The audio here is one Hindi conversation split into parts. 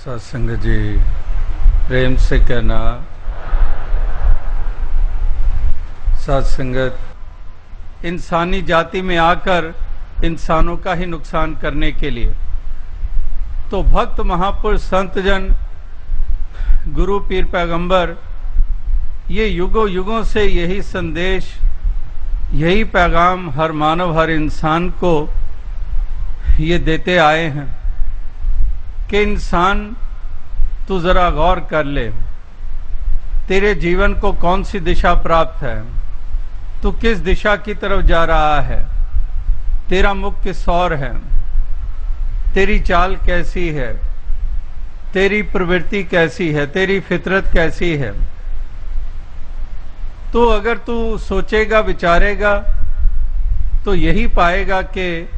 सत्संग जी, प्रेम से कहना, सत्संगत इंसानी जाति में आकर इंसानों का ही नुकसान करने के लिए, तो भक्त महापुरुष संतजन, गुरु पीर पैगंबर ये युगों युगों से यही संदेश, यही पैगाम हर मानव, हर इंसान को ये देते आए हैं कि इंसान तू जरा गौर कर ले, तेरे जीवन को कौन सी दिशा प्राप्त है, तू किस दिशा की तरफ जा रहा है, तेरा मुख किस ओर है, तेरी चाल कैसी है, तेरी प्रवृत्ति कैसी है, तेरी फितरत कैसी है। तो अगर तू सोचेगा, विचारेगा तो यही पाएगा कि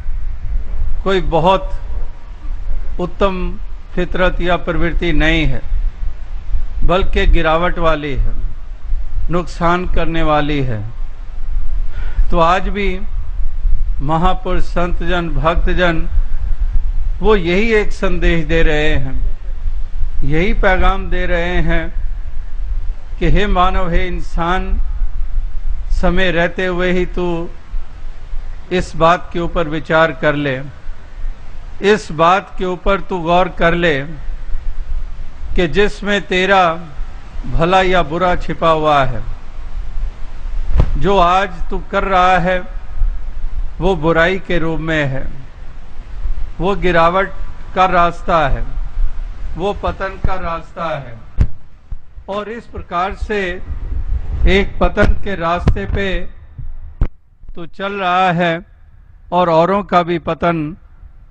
कोई बहुत उत्तम फितरत या प्रवृत्ति नहीं है, बल्कि गिरावट वाली है, नुकसान करने वाली है। तो आज भी महापुरुष संतजन, भक्तजन वो यही एक संदेश दे रहे हैं, यही पैगाम दे रहे हैं कि हे मानव, हे इंसान, समय रहते हुए ही तू इस बात के ऊपर विचार कर ले, इस बात के ऊपर तू गौर कर ले कि जिसमें तेरा भला या बुरा छिपा हुआ है। जो आज तू कर रहा है वो बुराई के रूप में है, वो गिरावट का रास्ता है, वो पतन का रास्ता है। और इस प्रकार से एक पतन के रास्ते पे तू चल रहा है और औरों का भी पतन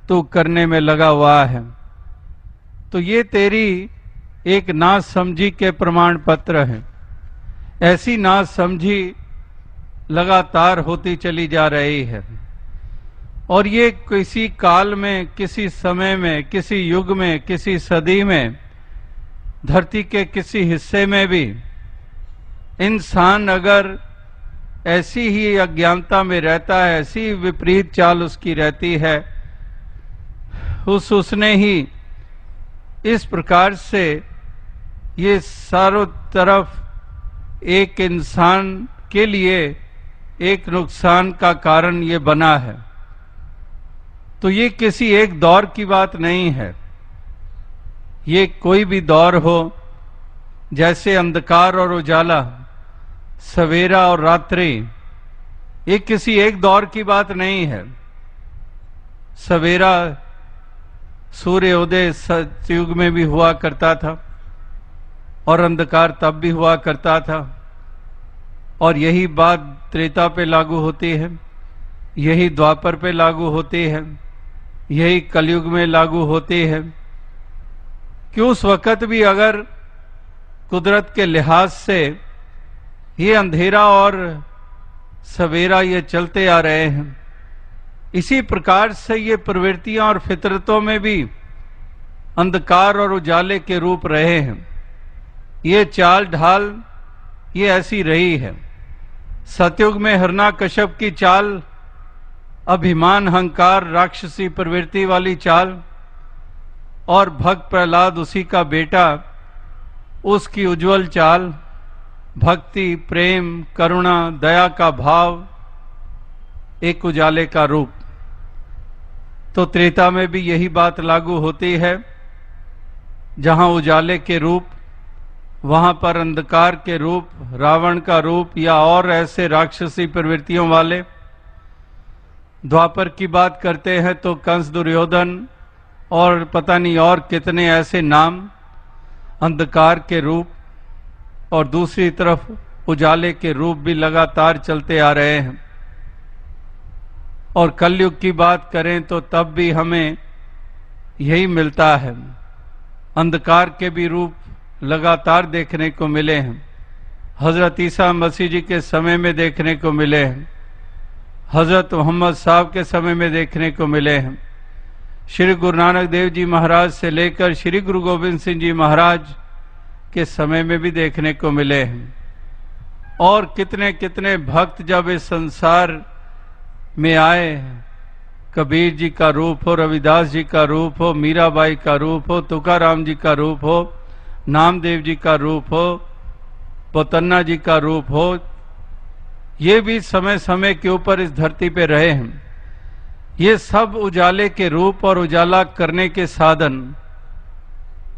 तू करने में लगा हुआ है। तो ये तेरी एक नासमझी के प्रमाण पत्र हैं। ऐसी नासमझी लगातार होती चली जा रही है और ये किसी काल में, किसी समय में, किसी युग में, किसी सदी में, धरती के किसी हिस्से में भी इंसान अगर ऐसी ही अज्ञानता में रहता है, ऐसी विपरीत चाल उसकी रहती है, उसने ही इस प्रकार से ये चारों तरफ एक इंसान के लिए एक नुकसान का कारण ये बना है। तो ये किसी एक दौर की बात नहीं है, ये कोई भी दौर हो, जैसे अंधकार और उजाला, सवेरा और रात्रि, ये किसी एक दौर की बात नहीं है। सवेरा सूर्योदय सतयुग में भी हुआ करता था और अंधकार तब भी हुआ करता था, और यही बात त्रेता पे लागू होती है, यही द्वापर पे लागू होती है, यही कलयुग में लागू होती है कि उस वक़्त भी अगर कुदरत के लिहाज से ये अंधेरा और सवेरा ये चलते आ रहे हैं, इसी प्रकार से ये प्रवृत्तियां और फितरतों में भी अंधकार और उजाले के रूप रहे हैं। ये चाल ढाल ये ऐसी रही है। सतयुग में हिरण्यकश्यप की चाल, अभिमान, अहंकार, राक्षसी प्रवृत्ति वाली चाल, और भक्त प्रहलाद उसी का बेटा, उसकी उज्जवल चाल, भक्ति, प्रेम, करुणा, दया का भाव, एक उजाले का रूप। तो त्रेता में भी यही बात लागू होती है। जहां उजाले के रूप, वहां पर अंधकार के रूप, रावण का रूप या और ऐसे राक्षसी प्रवृत्तियों वाले। द्वापर की बात करते हैं तो कंस, दुर्योधन और पता नहीं और कितने ऐसे नाम अंधकार के रूप, और दूसरी तरफ उजाले के रूप भी लगातार चलते आ रहे हैं। और कलयुग की बात करें तो तब भी हमें यही मिलता है। अंधकार के भी रूप लगातार देखने को मिले हैं। हजरत ईसा मसीह जी के समय में देखने को मिले हैं, हजरत मोहम्मद साहब के समय में देखने को मिले हैं, श्री गुरु नानक देव जी महाराज से लेकर श्री गुरु गोविंद सिंह जी महाराज के समय में भी देखने को मिले हैं। और कितने कितने भक्त जब इस संसार में आए कबीर जी का रूप हो, रविदास जी का रूप हो, मीराबाई का रूप हो, तुकाराम जी का रूप हो, नामदेव जी का रूप हो, पोतन्ना जी का रूप हो, ये भी समय समय के ऊपर इस धरती पे रहे हैं। ये सब उजाले के रूप और उजाला करने के साधन,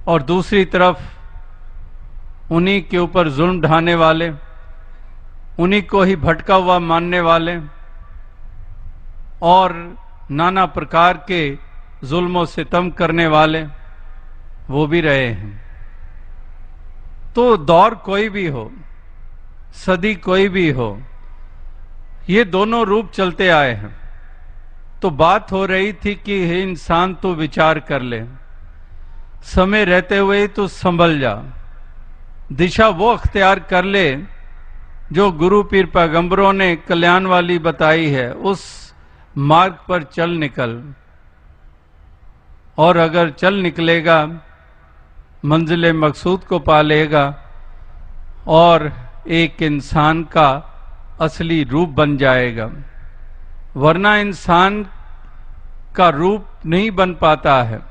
और दूसरी तरफ उन्हीं के ऊपर जुल्म ढाने वाले, उन्हीं को ही भटका हुआ मानने वाले और नाना प्रकार के जुल्मों से सितम करने वाले, वो भी रहे हैं। तो दौर कोई भी हो, सदी कोई भी हो, ये दोनों रूप चलते आए हैं। तो बात हो रही थी कि हे इंसान तू विचार कर ले, समय रहते हुए ही तू संभल जा, दिशा वो अख्तियार कर ले जो गुरु पीर पैगंबरों ने कल्याण वाली बताई है, उस मार्ग पर चल निकल। और अगर चल निकलेगा मंजिल मकसूद को पा लेगा और एक इंसान का असली रूप बन जाएगा। वरना इंसान का रूप नहीं बन पाता है।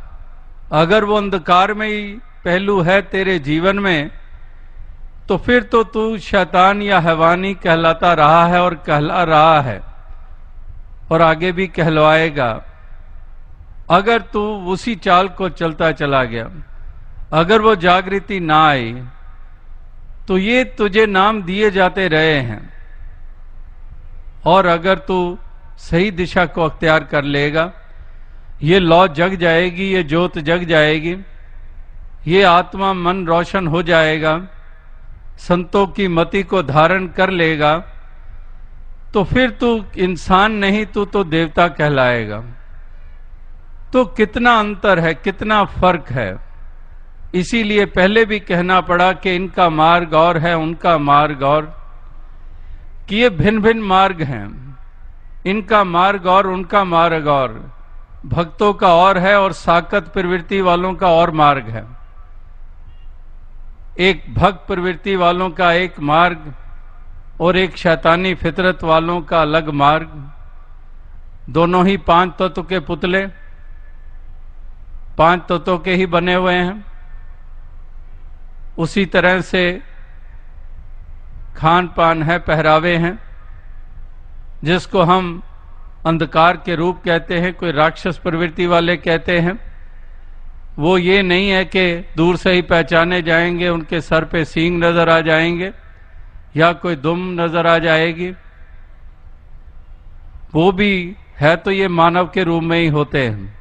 अगर वो अंधकार में ही पहलू है तेरे जीवन में, तो फिर तो तू शैतान या हैवानी कहलाता रहा है और कहला रहा है और आगे भी कहलवाएगा। अगर तू उसी चाल को चलता चला गया, अगर वो जागृति ना आई, तो ये तुझे नाम दिए जाते रहे हैं। और अगर तू सही दिशा को अख्तियार कर लेगा, ये लौ जग जाएगी, ये ज्योत जग जाएगी, ये आत्मा मन रोशन हो जाएगा, संतों की मति को धारण कर लेगा, तो फिर तू इंसान नहीं, तू तो देवता कहलाएगा। तो कितना अंतर है, कितना फर्क है। इसीलिए पहले भी कहना पड़ा कि इनका मार्ग और है, उनका मार्ग और, कि ये भिन्न भिन्न मार्ग हैं। इनका मार्ग और उनका मार्ग और, भक्तों का और है और साकत प्रवृत्ति वालों का और मार्ग है। एक भक्त प्रवृत्ति वालों का एक मार्ग और एक शैतानी फितरत वालों का अलग मार्ग। दोनों ही पांच तत्व के पुतले, पांच तत्वों के ही बने हुए हैं। उसी तरह से खान पान है, पहरावे हैं, जिसको हम अंधकार के रूप कहते हैं, कोई राक्षस प्रवृत्ति वाले कहते हैं। वो ये नहीं है कि दूर से ही पहचाने जाएंगे, उनके सर पे सींग नजर आ जाएंगे या कोई दुम नजर आ जाएगी। वो भी है तो ये मानव के रूप में ही होते हैं,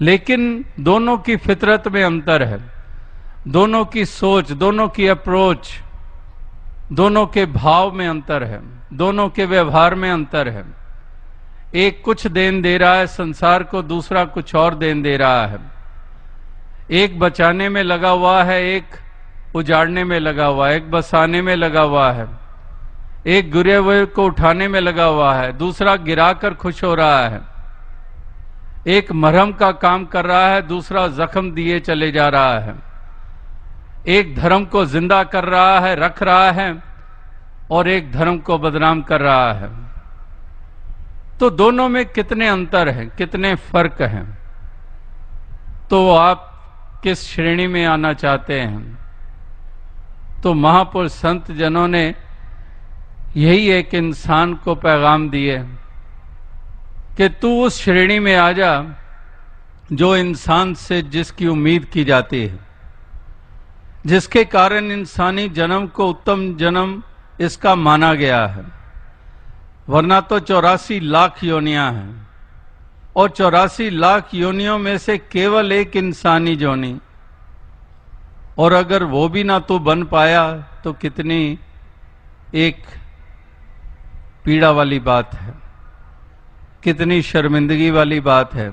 लेकिन दोनों की फितरत में अंतर है, दोनों की सोच, दोनों की अप्रोच, दोनों के भाव में अंतर है, दोनों के व्यवहार में अंतर है। एक कुछ देन दे रहा है संसार को, दूसरा कुछ और देन दे रहा है। एक बचाने में लगा हुआ है, एक उजाड़ने में लगा हुआ है, एक बसाने में लगा हुआ है, एक गिरे हुए को उठाने में लगा हुआ है, दूसरा गिराकर खुश हो रहा है। एक मरहम का काम कर रहा है, दूसरा जख्म दिए चले जा रहा है। एक धर्म को जिंदा कर रहा है, रख रहा है, और एक धर्म को बदनाम कर रहा है। तो दोनों में कितने अंतर हैं, कितने फर्क हैं। तो आप किस श्रेणी में आना चाहते हैं? तो महापुरुष संत जनों ने यही एक इंसान को पैगाम दिए कि तू उस श्रेणी में आ जा जो इंसान से जिसकी उम्मीद की जाती है, जिसके कारण इंसानी जन्म को उत्तम जन्म इसका माना गया है। वरना तो 84 लाख योनियां हैं और 84 लाख योनियों में से केवल एक इंसानी योनि, और अगर वो भी ना तो बन पाया तो कितनी एक पीड़ा वाली बात है, कितनी शर्मिंदगी वाली बात है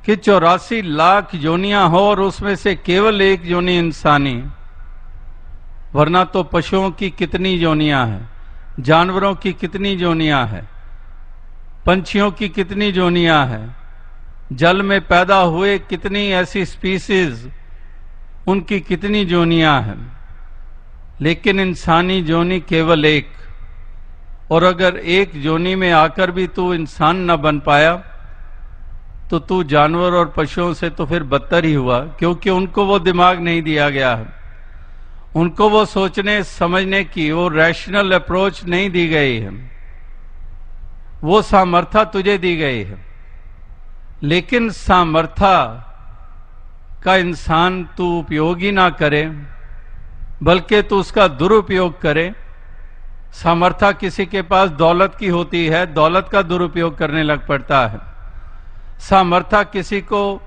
कि 84 लाख योनियां हो और उसमें से केवल एक योनि इंसानी। वरना तो पशुओं की कितनी योनियां हैं, जानवरों की कितनी योनियां हैं, पंछियों की कितनी योनियां हैं, जल में पैदा हुए कितनी ऐसी स्पीसीज, उनकी कितनी योनियां हैं। लेकिन इंसानी योनि केवल एक, और अगर एक योनि में आकर भी तू इंसान न बन पाया तो तू जानवर और पशुओं से तो फिर बदतर ही हुआ, क्योंकि उनको वो दिमाग नहीं दिया गया है, उनको वो सोचने समझने की वो रैशनल अप्रोच नहीं दी गई है, वो सामर्थ्य तुझे दी गई है। लेकिन सामर्थ्य का इंसान तू उपयोग ही ना करे, बल्कि तू उसका दुरुपयोग करे। सामर्थ्य किसी के पास दौलत की होती है, दौलत का दुरुपयोग करने लग पड़ता है। सामर्थ्य किसी को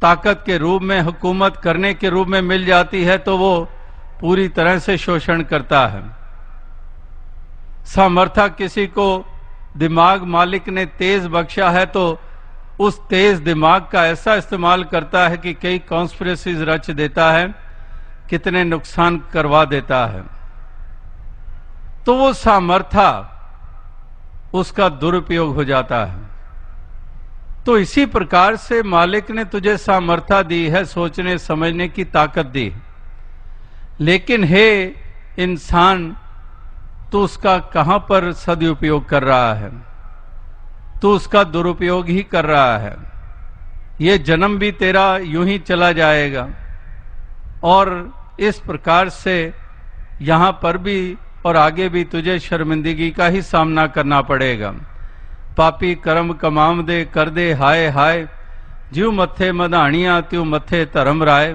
ताकत के रूप में, हुकूमत करने के रूप में मिल जाती है तो वो पूरी तरह से शोषण करता है। सामर्थ्य किसी को दिमाग मालिक ने तेज बख्शा है तो उस तेज दिमाग का ऐसा इस्तेमाल करता है कि कई कॉन्स्पिरेसीज रच देता है, कितने नुकसान करवा देता है। तो वो सामर्थ्य उसका दुरुपयोग हो जाता है। तो इसी प्रकार से मालिक ने तुझे सामर्थ्य दी है, सोचने समझने की ताकत दी, लेकिन हे इंसान तू उसका कहां पर सदुपयोग कर रहा है? तू उसका दुरुपयोग ही कर रहा है। ये जन्म भी तेरा यूं ही चला जाएगा और इस प्रकार से यहां पर भी और आगे भी तुझे शर्मिंदगी का ही सामना करना पड़ेगा। पापी कर्म कमाम दे कर दे हाय हाय, ज्यों मत्थे मधाणियां त्यों मत्थे धर्म राय।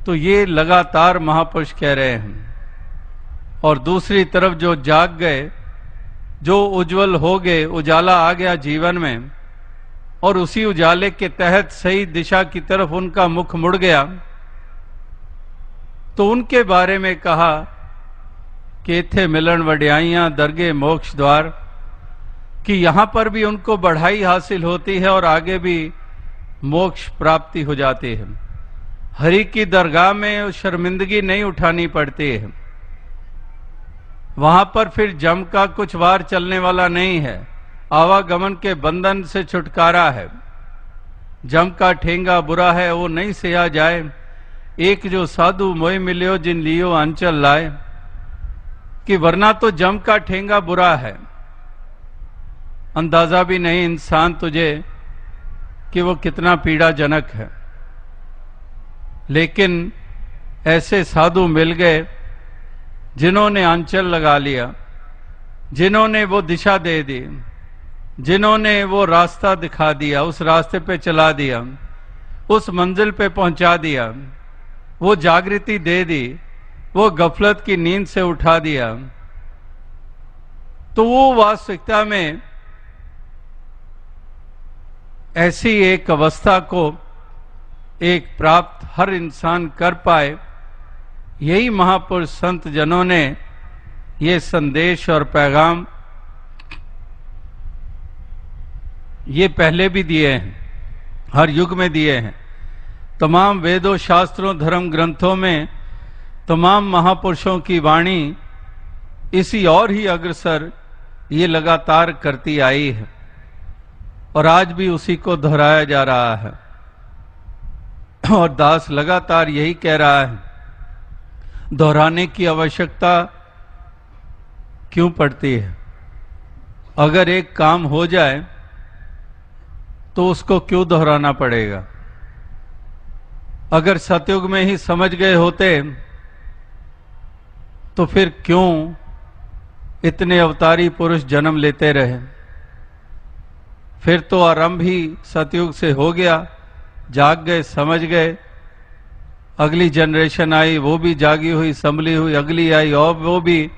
तो ये लगातार महापुरुष कह रहे हैं। और दूसरी तरफ जो जाग गए, जो उज्जवल हो गए, उजाला आ गया जीवन में और उसी उजाले के तहत सही दिशा की तरफ उनका मुख मुड़ गया, तो उनके बारे में कहा कि इथे मिलन वड्याइयां दरगे मोक्ष द्वार, कि यहां पर भी उनको बढ़ाई हासिल होती है और आगे भी मोक्ष प्राप्ति हो जाती है। हरि की दरगाह में शर्मिंदगी नहीं उठानी पड़ती है, वहां पर फिर जम का कुछ वार चलने वाला नहीं है, आवागमन के बंधन से छुटकारा है। जम का ठेंगा बुरा है वो नहीं सहा जाए, एक जो साधु मोय मिलियो जिन लियो अंचल लाए। कि वरना तो जम का ठेंगा बुरा है, अंदाजा भी नहीं इंसान तुझे कि वो कितना पीड़ाजनक है। लेकिन ऐसे साधु मिल गए जिन्होंने आंचल लगा लिया, जिन्होंने वो दिशा दे दी, जिन्होंने वो रास्ता दिखा दिया, उस रास्ते पे चला दिया, उस मंजिल पे पहुंचा दिया, वो जागृति दे दी, वो गफलत की नींद से उठा दिया। तो वो वास्तविकता में ऐसी एक अवस्था को एक प्राप्त हर इंसान कर पाए, यही महापुरुष संत जनों ने ये संदेश और पैगाम ये पहले भी दिए हैं, हर युग में दिए हैं। तमाम वेदों, शास्त्रों, धर्म ग्रंथों में तमाम महापुरुषों की वाणी इसी और ही अग्रसर ये लगातार करती आई है और आज भी उसी को दोहराया जा रहा है। और दास लगातार यही कह रहा है, दोहराने की आवश्यकता क्यों पड़ती है? अगर एक काम हो जाए तो उसको क्यों दोहराना पड़ेगा? अगर सतयुग में ही समझ गए होते तो फिर क्यों इतने अवतारी पुरुष जन्म लेते रहे? फिर तो आरंभ ही सतयुग से हो गया, जाग गए, समझ गए, अगली जनरेशन आई, वो भी जागी हुई, संभली हुई, अगली आई और वो भी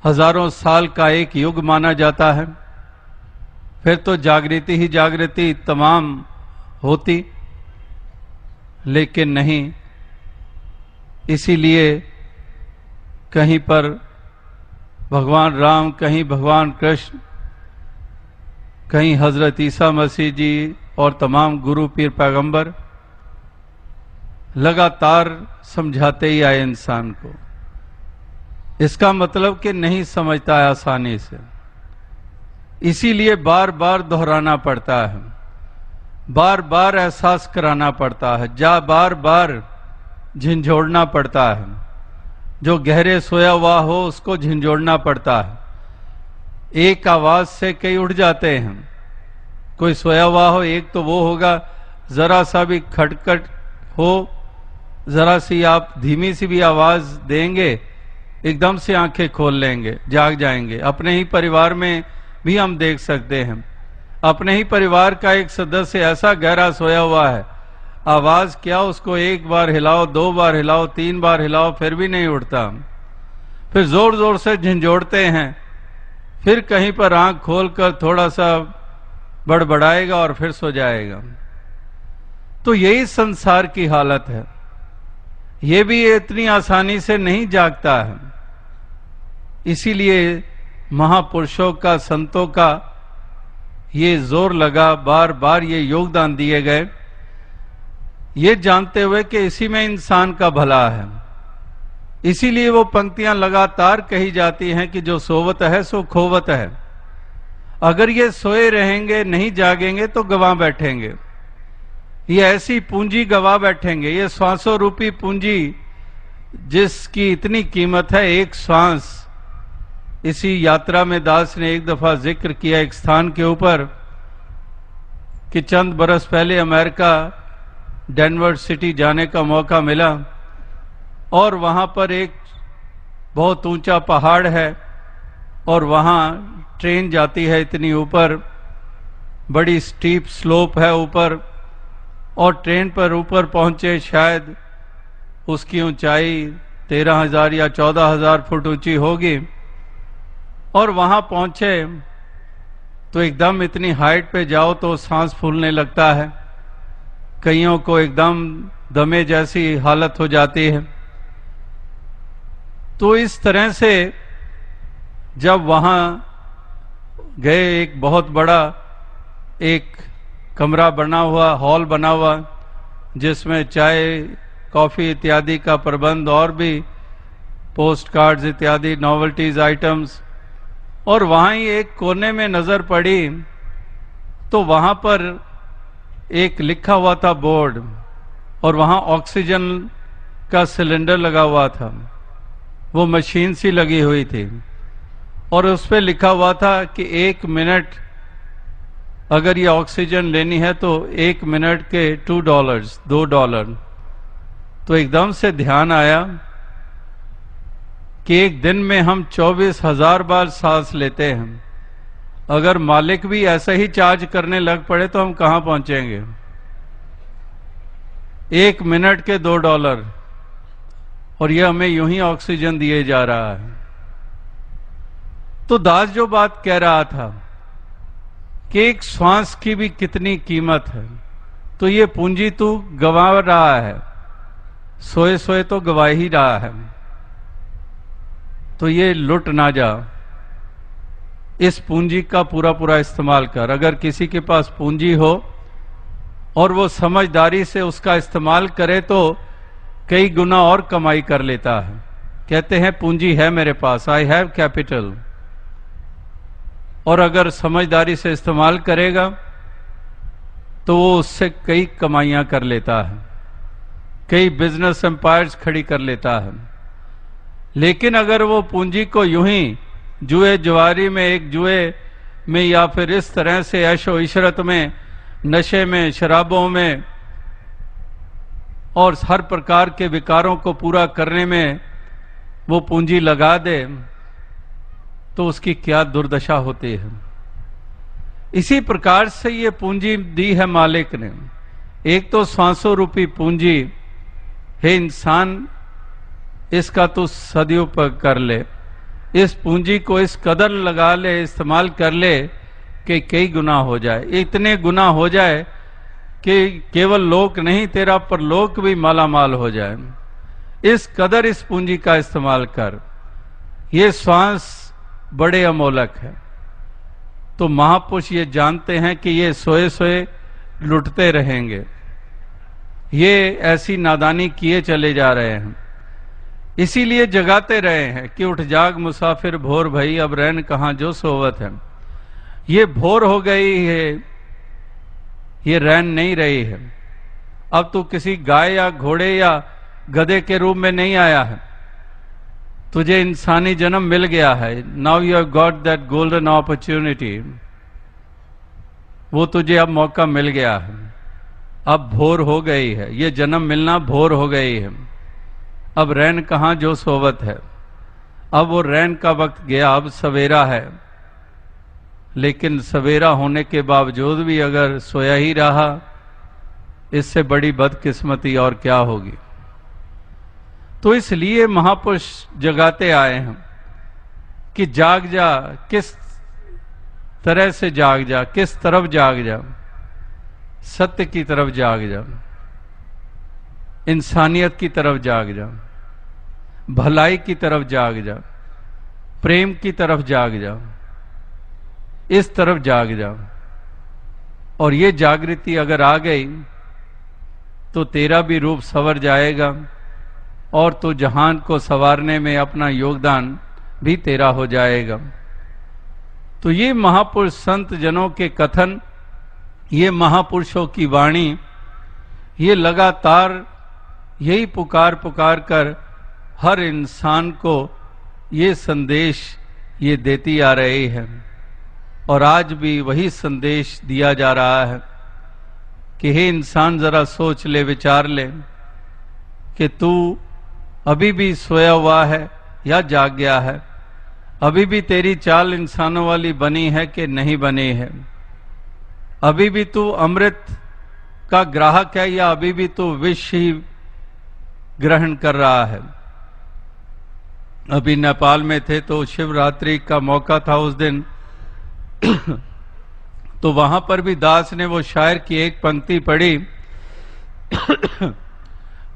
हजारों साल का एक युग माना जाता है। फिर तो जागृति ही जागृति तमाम होती, लेकिन नहीं। इसीलिए कहीं पर भगवान राम, कहीं भगवान कृष्ण, कहीं हजरत ईसा मसीह जी और तमाम गुरु पीर पैगंबर लगातार समझाते ही आए इंसान को। इसका मतलब कि नहीं समझता है आसानी से, इसीलिए बार बार दोहराना पड़ता है, बार बार एहसास कराना पड़ता है, बार बार झिंझोड़ना पड़ता है, जो गहरे सोया हुआ हो उसको झंझोड़ना पड़ता है। एक आवाज से कई उठ जाते हैं। कोई सोया हुआ हो, एक तो वो होगा, जरा सा भी खटखट हो, जरा सी आप धीमी सी भी आवाज देंगे, एकदम से आंखें खोल लेंगे, जाग जाएंगे। अपने ही परिवार में भी हम देख सकते हैं, अपने ही परिवार का एक सदस्य ऐसा गहरा सोया हुआ है, आवाज क्या, उसको एक बार हिलाओ, 2 बार हिलाओ, 3 बार हिलाओ, फिर भी नहीं उठता। फिर जोर जोर से झंझोड़ते हैं, फिर कहीं पर आंख खोलकर थोड़ा सा बड़बड़ाएगा और फिर सो जाएगा। तो यही संसार की हालत है। ये भी इतनी आसानी से नहीं जागता है। इसीलिए महापुरुषों का, संतों का ये जोर लगा, बार बार ये योगदान दिए गए, ये जानते हुए कि इसी में इंसान का भला है। इसीलिए वो पंक्तियां लगातार कही जाती हैं कि जो सोवत है सो खोवत है। अगर ये सोए रहेंगे, नहीं जागेंगे, तो गंवा बैठेंगे। ये ऐसी पूंजी गंवा बैठेंगे। ये श्वासों रूपी पूंजी जिसकी इतनी कीमत है, एक श्वास। इसी यात्रा में दास ने एक दफा जिक्र किया एक स्थान के ऊपर कि चंद बरस पहले अमेरिका डेनवर सिटी जाने का मौका मिला और वहां पर एक बहुत ऊंचा पहाड़ है और वहां ट्रेन जाती है इतनी ऊपर, बड़ी स्टीप स्लोप है ऊपर, और ट्रेन पर ऊपर पहुंचे, शायद उसकी ऊंचाई 13,000 या 14,000 फुट ऊंची होगी। और वहां पहुंचे तो एकदम इतनी हाइट पे जाओ तो सांस फूलने लगता है, कईयों को एकदम दमे जैसी हालत हो जाती है। तो इस तरह से जब वहां गए, एक बहुत बड़ा एक कमरा बना हुआ, हॉल बना हुआ, जिसमें चाय कॉफी इत्यादि का प्रबंध और भी पोस्ट कार्ड्स इत्यादि नॉवेल्टीज आइटम्स, और वहां ही एक कोने में नजर पड़ी तो वहां पर एक लिखा हुआ था बोर्ड, और वहां ऑक्सीजन का सिलेंडर लगा हुआ था, वो मशीन सी लगी हुई थी, और उस पर लिखा हुआ था कि 1 मिनट अगर ये ऑक्सीजन लेनी है तो 1 मिनट के $2। तो एकदम से ध्यान आया कि एक दिन में हम 24,000 बार सांस लेते हैं। अगर मालिक भी ऐसा ही चार्ज करने लग पड़े तो हम कहां पहुंचेंगे। 1 मिनट के $2, और यह हमें यूं ही ऑक्सीजन दिए जा रहा है। तो दास जो बात कह रहा था कि एक श्वास की भी कितनी कीमत है, तो ये पूंजी तू गंवा रहा है, सोए सोए तो गंवा ही रहा है, तो ये लुट ना जा। इस पूंजी का पूरा पूरा इस्तेमाल कर। अगर किसी के पास पूंजी हो और वो समझदारी से उसका इस्तेमाल करे तो कई गुना और कमाई कर लेता है। कहते हैं पूंजी है मेरे पास, आई हैव कैपिटल, और अगर समझदारी से इस्तेमाल करेगा तो वो उससे कई कमाइयां कर लेता है, कई बिजनेस एम्पायर्स खड़ी कर लेता है। लेकिन अगर वो पूंजी को यूं ही जुए जुआरी में, एक जुए में, या फिर इस तरह से ऐशो इशरत में, नशे में, शराबों में और हर प्रकार के विकारों को पूरा करने में वो पूंजी लगा दे, तो उसकी क्या दुर्दशा होती है। इसी प्रकार से ये पूंजी दी है मालिक ने। एक तो श्वासों रूपी पूंजी, हे इंसान इसका तो सदुपयोग कर ले, इस पूंजी को इस कदर लगा ले, इस्तेमाल कर ले कि कई गुना हो जाए, इतने गुना हो जाए कि केवल लोक नहीं तेरा परलोक भी माला माल हो जाए। इस कदर इस पूंजी का इस्तेमाल कर। ये श्वास बड़े अमोलक है। तो महापुरुष ये जानते हैं कि ये सोए सोए लुटते रहेंगे, ये ऐसी नादानी किए चले जा रहे हैं। इसीलिए जगाते रहे हैं कि उठ जाग मुसाफिर भोर भई, अब रैन कहां जो सोवत है। ये भोर हो गई है, ये रैन नहीं रही है। अब तू किसी गाय या घोड़े या गधे के रूप में नहीं आया है, तुझे इंसानी जन्म मिल गया है, now you have got that golden opportunity, वो तुझे अब मौका मिल गया है, अब भोर हो गई है, ये जन्म मिलना भोर हो गई है, अब रैन कहाँ जो सोवत है, अब वो रैन का वक्त गया, अब सवेरा है। लेकिन सवेरा होने के बावजूद भी अगर सोया ही रहा, इससे बड़ी बदकिस्मती और क्या होगी। तो इसलिए महापुरुष जगाते आए हैं कि जाग जा, किस तरह से जाग जा, किस तरफ जाग जा, सत्य की तरफ जाग जा, इंसानियत की तरफ जाग जा, भलाई की तरफ जाग जा, प्रेम की तरफ जाग जा, इस तरफ जाग जा। और ये जागृति अगर आ गई तो तेरा भी रूप संवर जाएगा और तो जहान को संवारने में अपना योगदान भी तेरा हो जाएगा। तो ये महापुरुष संत जनों के कथन, ये महापुरुषों की वाणी, ये लगातार यही पुकार पुकार कर हर इंसान को ये संदेश ये देती आ रही है। और आज भी वही संदेश दिया जा रहा है कि हे इंसान, जरा सोच ले, विचार ले कि तू अभी भी सोया हुआ है या जाग गया है, अभी भी तेरी चाल इंसानों वाली बनी है कि नहीं बनी है, अभी भी तू अमृत का ग्राहक है या अभी भी तू विष ही ग्रहण कर रहा है। अभी नेपाल में थे तो शिवरात्रि का मौका था उस दिन तो वहां पर भी दास ने वो शायर की एक पंक्ति पढ़ी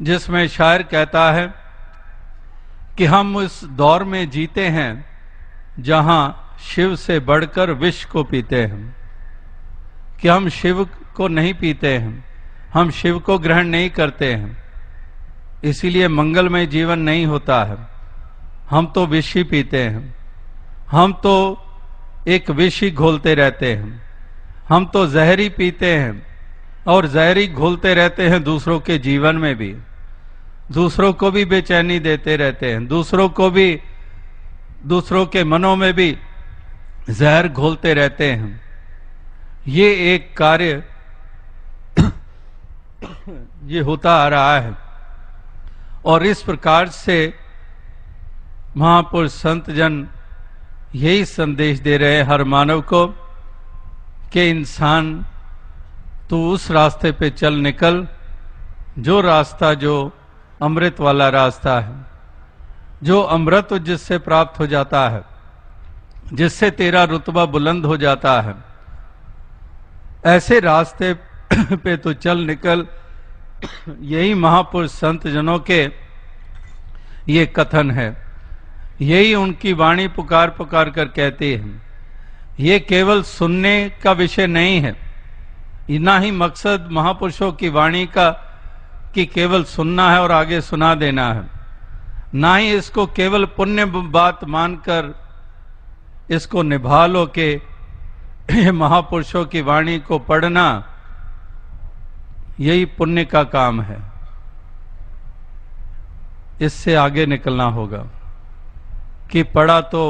जिसमें शायर कहता है कि हम उस दौर में जीते हैं जहां शिव से बढ़कर विष को पीते हैं, कि हम शिव को नहीं पीते हैं, हम शिव को ग्रहण नहीं करते हैं, इसीलिए मंगलमय जीवन नहीं होता है। हम तो विष ही पीते हैं, हम तो एक विष ही घोलते रहते हैं, हम तो जहरी पीते हैं और जहरी घोलते रहते हैं दूसरों के जीवन में भी, दूसरों को भी बेचैनी देते रहते हैं, दूसरों को भी, दूसरों के मनों में भी जहर घोलते रहते हैं। ये एक कार्य ये होता आ रहा है। और इस प्रकार से महापुरुष संत जन यही संदेश दे रहे हैं हर मानव को कि इंसान तू उस रास्ते पे चल निकल जो रास्ता जो अमृत वाला रास्ता है, जो अमृत जिससे प्राप्त हो जाता है, जिससे तेरा रुतबा बुलंद हो जाता है, ऐसे रास्ते पे तो चल निकल। यही महापुरुष संत जनों के ये कथन है, यही उनकी वाणी पुकार पुकार कर कहते हैं। ये केवल सुनने का विषय नहीं है, ना ही मकसद महापुरुषों की वाणी का कि केवल सुनना है और आगे सुना देना है, ना ही इसको केवल पुण्य बात मानकर इसको निभा लो कि महापुरुषों की वाणी को पढ़ना यही पुण्य का काम है। इससे आगे निकलना होगा कि पढ़ा तो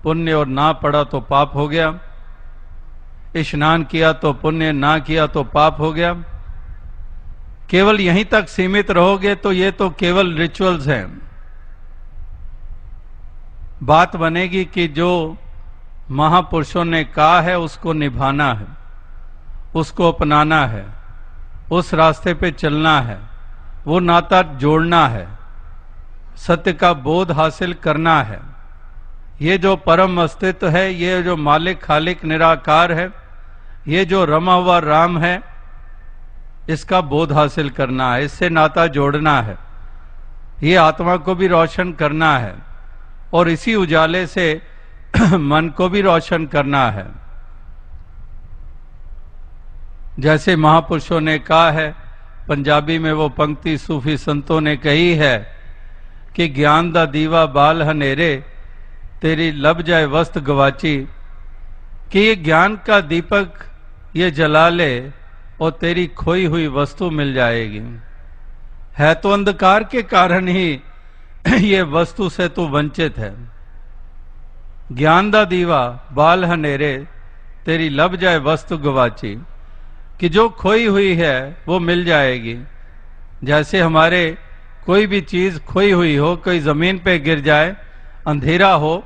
पुण्य और ना पढ़ा तो पाप हो गया, स्नान किया तो पुण्य, ना किया तो पाप हो गया। केवल यहीं तक सीमित रहोगे तो ये तो केवल रिचुअल्स हैं। बात बनेगी कि जो महापुरुषों ने कहा है उसको निभाना है, उसको अपनाना है, उस रास्ते पे चलना है, वो नाता जोड़ना है, सत्य का बोध हासिल करना है। ये जो परम अस्तित्व है, ये जो मालिक खालिक निराकार है, ये जो रमा हुआ राम है, इसका बोध हासिल करना है, इससे नाता जोड़ना है, ये आत्मा को भी रोशन करना है और इसी उजाले से मन को भी रोशन करना है। जैसे महापुरुषों ने कहा है, पंजाबी में वो पंक्ति सूफी संतों ने कही है कि ज्ञान दा दीवा बाल हनेरे तेरी लब जाए वस्त गवाची, कि ये ज्ञान का दीपक ये जला ले और तेरी खोई हुई वस्तु मिल जाएगी। है तो अंधकार के कारण ही ये वस्तु से तू वंचित है। ज्ञान दा दीवा बाल हनेरे तेरी लब जाए वस्तु गवाची, कि जो खोई हुई है वो मिल जाएगी। जैसे हमारे कोई भी चीज खोई हुई हो, कोई जमीन पे गिर जाए, अंधेरा हो,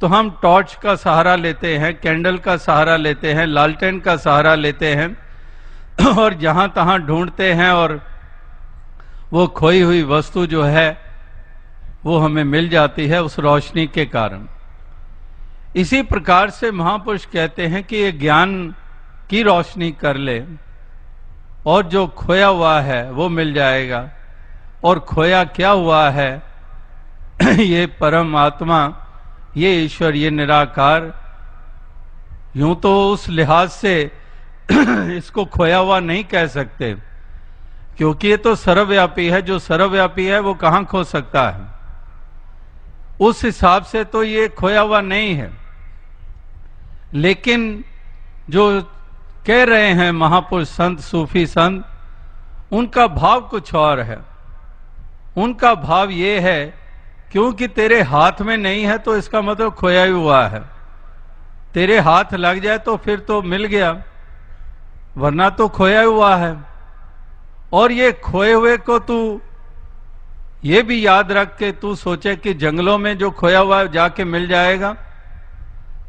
तो हम टॉर्च का सहारा लेते हैं, कैंडल का सहारा लेते हैं, लालटेन का सहारा लेते हैं और जहां तहां ढूंढते हैं और वो खोई हुई वस्तु जो है वो हमें मिल जाती है उस रोशनी के कारण। इसी प्रकार से महापुरुष कहते हैं कि ये ज्ञान की रोशनी कर ले और जो खोया हुआ है वो मिल जाएगा। और खोया क्या हुआ है? ये परम आत्मा, ये ईश्वर, ये निराकार। यूं तो उस लिहाज से इसको खोया हुआ नहीं कह सकते, क्योंकि ये तो सर्वव्यापी है। जो सर्वव्यापी है वो कहां खो सकता है? उस हिसाब से तो ये खोया हुआ नहीं है। लेकिन जो कह रहे हैं महापुरुष संत, सूफी संत, उनका भाव कुछ और है। उनका भाव ये है, क्योंकि तेरे हाथ में नहीं है तो इसका मतलब खोया ही हुआ है। तेरे हाथ लग जाए तो फिर तो मिल गया, वरना तो खोया हुआ है। और ये खोए हुए को तू ये भी याद रख के तू सोचे कि जंगलों में जो खोया हुआ है जाके मिल जाएगा,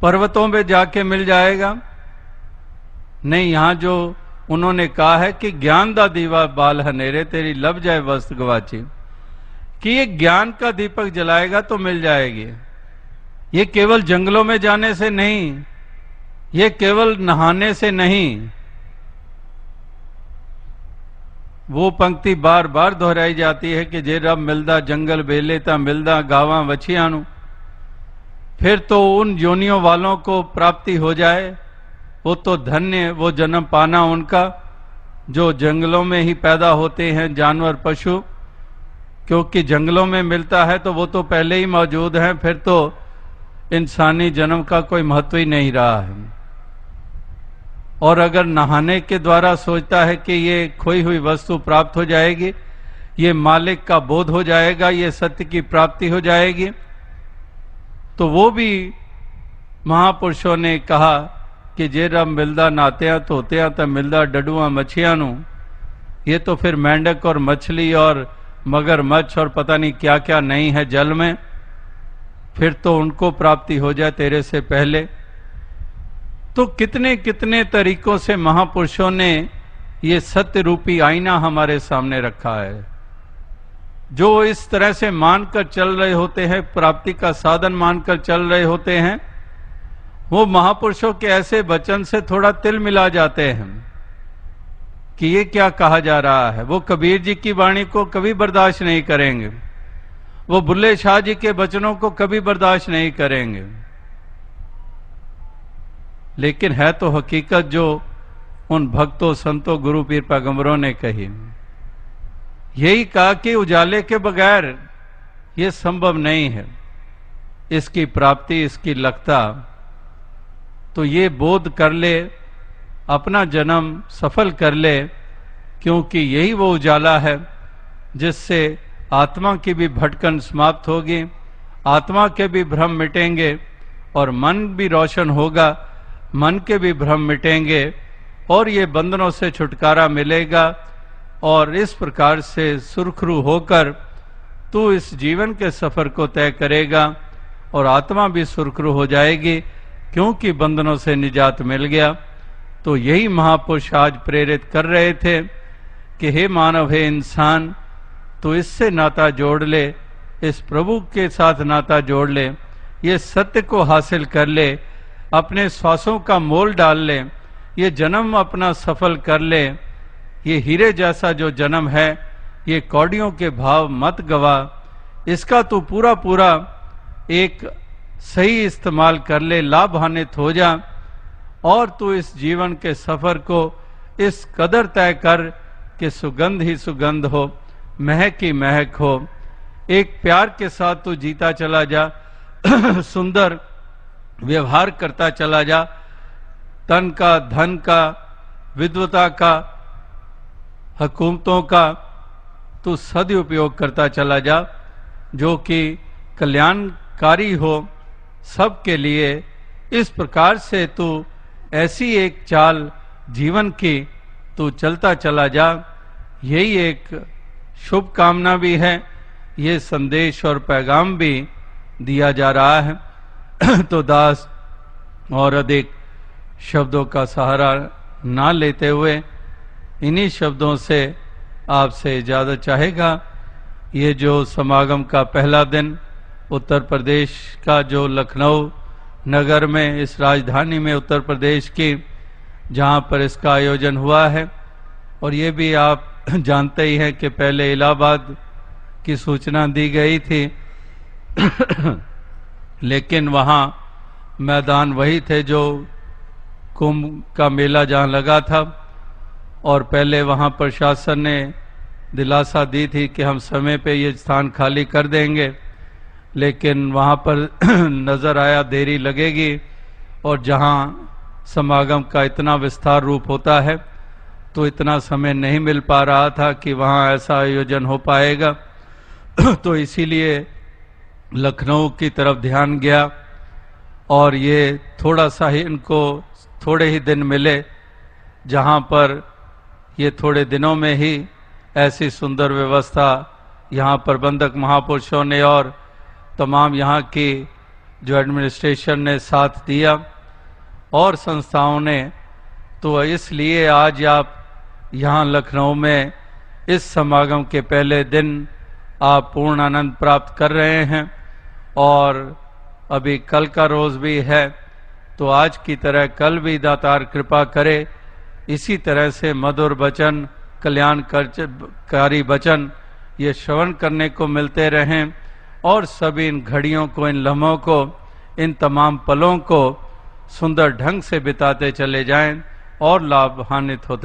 पर्वतों में जाके मिल जाएगा। नहीं, यहां जो उन्होंने कहा है कि ज्ञान दा दीवा बाल हनेरे तेरी लब जाए वस्तु गवाची, कि ये ज्ञान का दीपक जलाएगा तो मिल जाएगी। ये केवल जंगलों में जाने से नहीं, ये केवल नहाने से नहीं। वो पंक्ति बार बार दोहराई जाती है कि जे रब मिलदा जंगल बेले ता मिलदा गावां वछियां नू। फिर तो उन योनियों वालों को प्राप्ति हो जाए, वो तो धन्य, वो जन्म पाना उनका जो जंगलों में ही पैदा होते हैं जानवर पशु। क्योंकि जंगलों में मिलता है तो वो तो पहले ही मौजूद हैं, फिर तो इंसानी जन्म का कोई महत्व ही नहीं रहा है। और अगर नहाने के द्वारा सोचता है कि ये खोई हुई वस्तु प्राप्त हो जाएगी, ये मालिक का बोध हो जाएगा, ये सत्य की प्राप्ति हो जाएगी, तो वो भी महापुरुषों ने कहा कि जे रब मिलदा नात्या धोत्या तो मिलदा डडुआ मछियां नू। ये तो फिर मेंढक और मछली और मगरमच्छ और पता नहीं क्या क्या नहीं है जल में, फिर तो उनको प्राप्ति हो जाए तेरे से पहले। तो कितने कितने तरीकों से महापुरुषों ने ये सत्य रूपी आईना हमारे सामने रखा है। जो इस तरह से मानकर चल रहे होते हैं, प्राप्ति का साधन मानकर चल रहे होते हैं, वो महापुरुषों के ऐसे वचन से थोड़ा तिल मिला जाते हैं कि ये क्या कहा जा रहा है। वो कबीर जी की वाणी को कभी बर्दाश्त नहीं करेंगे, वो बुल्ले शाह जी के वचनों को कभी बर्दाश्त नहीं करेंगे। लेकिन है तो हकीकत जो उन भक्तों, संतों, गुरु पीर पैगंबरों ने कही। यही कहा कि उजाले के बगैर ये संभव नहीं है, इसकी प्राप्ति, इसकी लगता। तो ये बोध कर ले, अपना जन्म सफल कर ले, क्योंकि यही वो उजाला है जिससे आत्मा की भी भटकन समाप्त होगी, आत्मा के भी भ्रम मिटेंगे और मन भी रोशन होगा, मन के भी भ्रम मिटेंगे और ये बंधनों से छुटकारा मिलेगा। और इस प्रकार से सुरखरू होकर तू इस जीवन के सफर को तय करेगा और आत्मा भी सुरखरू हो जाएगी, क्योंकि बंधनों से निजात मिल गया। तो यही महापुरुष आज प्रेरित कर रहे थे कि हे मानव, हे इंसान, तो इससे नाता जोड़ ले, इस प्रभु के साथ नाता जोड़ ले, ये सत्य को हासिल कर ले, अपने श्वासों का मोल डाल ले, ये जन्म अपना सफल कर ले। ये हीरे जैसा जो जन्म है, ये कौड़ियों के भाव मत गवा, इसका तू पूरा पूरा एक सही इस्तेमाल कर ले, लाभान्वित हो जा और तू इस जीवन के सफर को इस कदर तय कर कि सुगंध ही सुगंध हो, महक ही महक हो। एक प्यार के साथ तू जीता चला जा, सुंदर व्यवहार करता चला जा, तन का, धन का, विद्वता का, हुकूमतों का तू सदुपयोग करता चला जा। जो कि कल्याणकारी हो सबके लिए। इस प्रकार से तू ऐसी एक चाल जीवन की तू चलता चला जा। यही एक शुभ कामना भी है, ये संदेश और पैगाम भी दिया जा रहा है। तो दास और अधिक शब्दों का सहारा ना लेते हुए इन्हीं शब्दों से आपसे इजाज़त चाहेगा। ये जो समागम का पहला दिन उत्तर प्रदेश का, जो लखनऊ नगर में, इस राजधानी में उत्तर प्रदेश की, जहाँ पर इसका आयोजन हुआ है, और ये भी आप जानते ही हैं कि पहले इलाहाबाद की सूचना दी गई थी लेकिन वहाँ मैदान वही थे जो कुंभ का मेला जहाँ लगा था, और पहले वहाँ प्रशासन ने दिलासा दी थी कि हम समय पे ये स्थान खाली कर देंगे, लेकिन वहाँ पर नज़र आया देरी लगेगी, और जहाँ समागम का इतना विस्तार रूप होता है तो इतना समय नहीं मिल पा रहा था कि वहाँ ऐसा आयोजन हो पाएगा। तो इसीलिए लखनऊ की तरफ ध्यान गया, और ये थोड़ा सा ही इनको थोड़े ही दिन मिले जहाँ पर ये थोड़े दिनों में ही ऐसी सुंदर व्यवस्था यहाँ प्रबंधक महापुरुषों ने और तमाम यहाँ की जो एडमिनिस्ट्रेशन ने साथ दिया और संस्थाओं ने। तो इसलिए आज आप यहाँ लखनऊ में इस समागम के पहले दिन आप पूर्ण आनंद प्राप्त कर रहे हैं, और अभी कल का रोज भी है, तो आज की तरह कल भी दातार कृपा करे इसी तरह से मधुर वचन, कल्याणकारी वचन ये श्रवण करने को मिलते रहें, और सभी इन घड़ियों को, इन लम्हों को, इन तमाम पलों को सुंदर ढंग से बिताते चले जाएं और लाभान्वित होते